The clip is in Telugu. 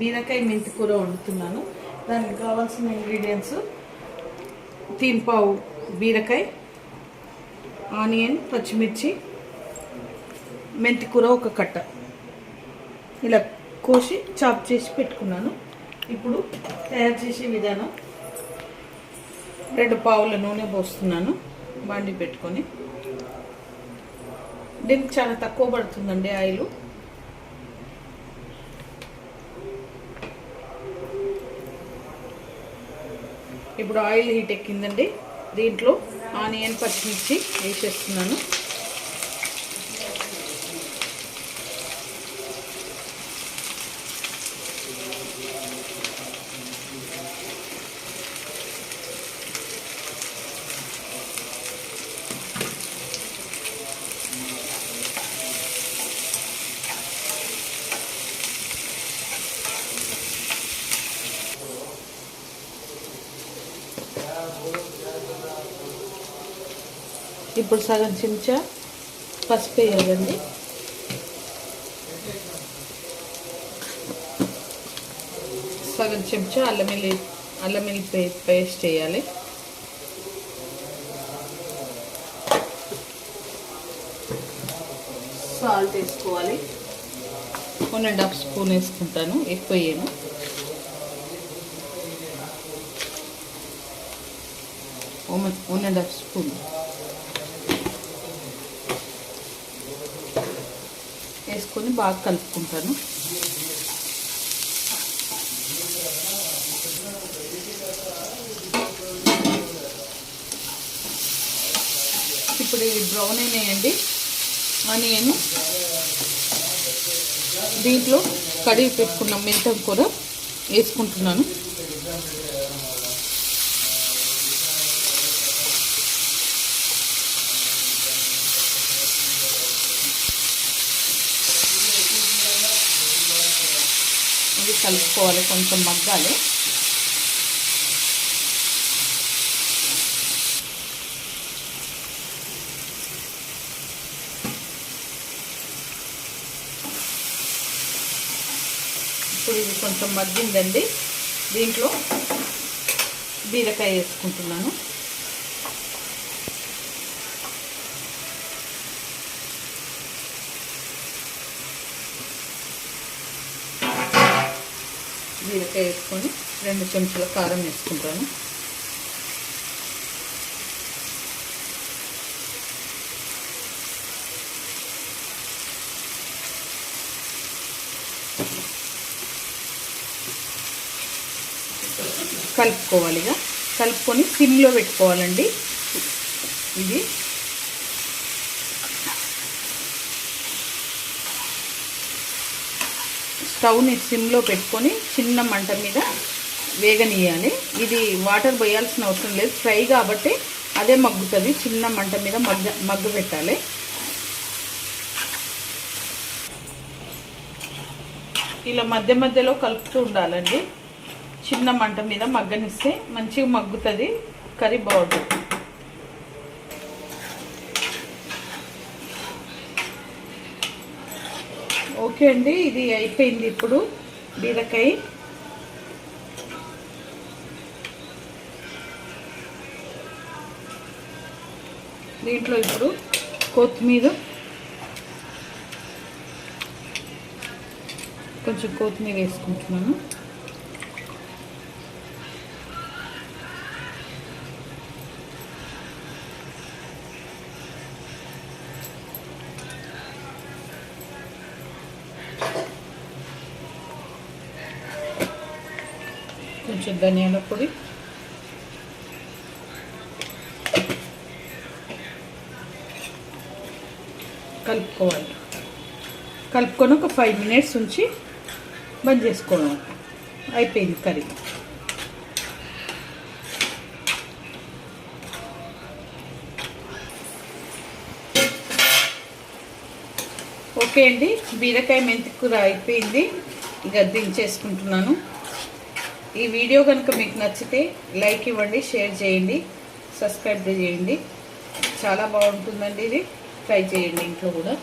బీరకాయ మెంతి కూర వండుతున్నాను. దానికి కావాల్సిన ఇంగ్రీడియంట్స్: 3 పావు బీరకాయ, ఆనియన్, పచ్చిమిర్చి, మెంతి కూర 1 కట్ట ఇలా కోసి చాప్ చేసి పెట్టుకున్నాను. ఇప్పుడు తయారు చేసే విధానం: 2 పావుల నూనె పోస్తున్నాను బాండి పెట్టుకొని. దీనికి చాలా తక్కువ పడుతుందండి ఆయిల్. ఇప్పుడు ఆయిల్ హీట్ ఎక్కిందండి. దీంట్లో ఆనియన్, పచ్చిమిర్చి వేసేస్తున్నాను. ఇప్పుడు సగం చెంచా పసుపు వేయాలండి. సగం చెంచా అల్లం వెల్లుల్లి పేస్ట్ వేయాలి. సాల్ట్ వేసుకోవాలి. 1.5 స్పూన్ వేసుకుంటాను, ఎక్కువ వేయను. one and a half spoon వేసుకొని బాగా కలుపుకుంటాను. ఇప్పుడు ఇది బ్రౌన్ అయినాయండి ఆనియన్. దీంట్లో కడిగి పెట్టుకున్న మెంతం కూర వేసుకుంటున్నాను. ఇది కలుపుకోవాలి, కొంచెం మగ్గాలి. ఇప్పుడు ఇది కొంచెం మగ్గిందండి. దీంట్లో బీరకాయ వేసుకుంటున్నాను. బీరకాయ వేసుకొని 2 చెంచాల కారం వేసుకుంటాను. కలుపుకోవాలిగా, కలుపుకొని సిమ్లో పెట్టుకోవాలండి. ఇది స్టవ్ని సిమ్లో పెట్టుకొని చిన్న మంట మీద వేగనీయాలి. ఇది వాటర్ పోయాల్సిన అవసరం లేదు, ఫ్రై కాబట్టి అదే మగ్గుతుంది. చిన్న మంట మీద మగ్గు పెట్టాలి. ఇలా మధ్య మధ్యలో కలుపుతూ ఉండాలండి. చిన్న మంట మీద మగ్గనిస్తే మంచిగా మగ్గుతుంది, కర్రీ బాగుంటుంది. ఓకే అండి, ఇది అయిపోయింది. ఇప్పుడు బీరకాయ దీంట్లో ఇప్పుడు కొత్తిమీర, కొంచెం కొత్తిమీర వేసుకుంటున్నాను. కొంచెం ధనియాల పొడి, కలుపుకోవాలి. కలుపుకొని ఒక 5 మినిట్స్ ఉంచి బంద్ చేసుకోవాలి. అయిపోయింది కర్రీ. ఓకే అండి, బీరకాయ మెంతి కూర అయిపోయింది. ఇక దించేసుకుంటున్నాను. ఈ వీడియో కనుక మీకు నచ్చితే లైక్ ఇవ్వండి, షేర్ చేయండి, సబ్స్క్రైబ్ చేయండి. చాలా బాగుంటుందండి. ఇది ట్రై చేయండి ఇంట్లో కూడా.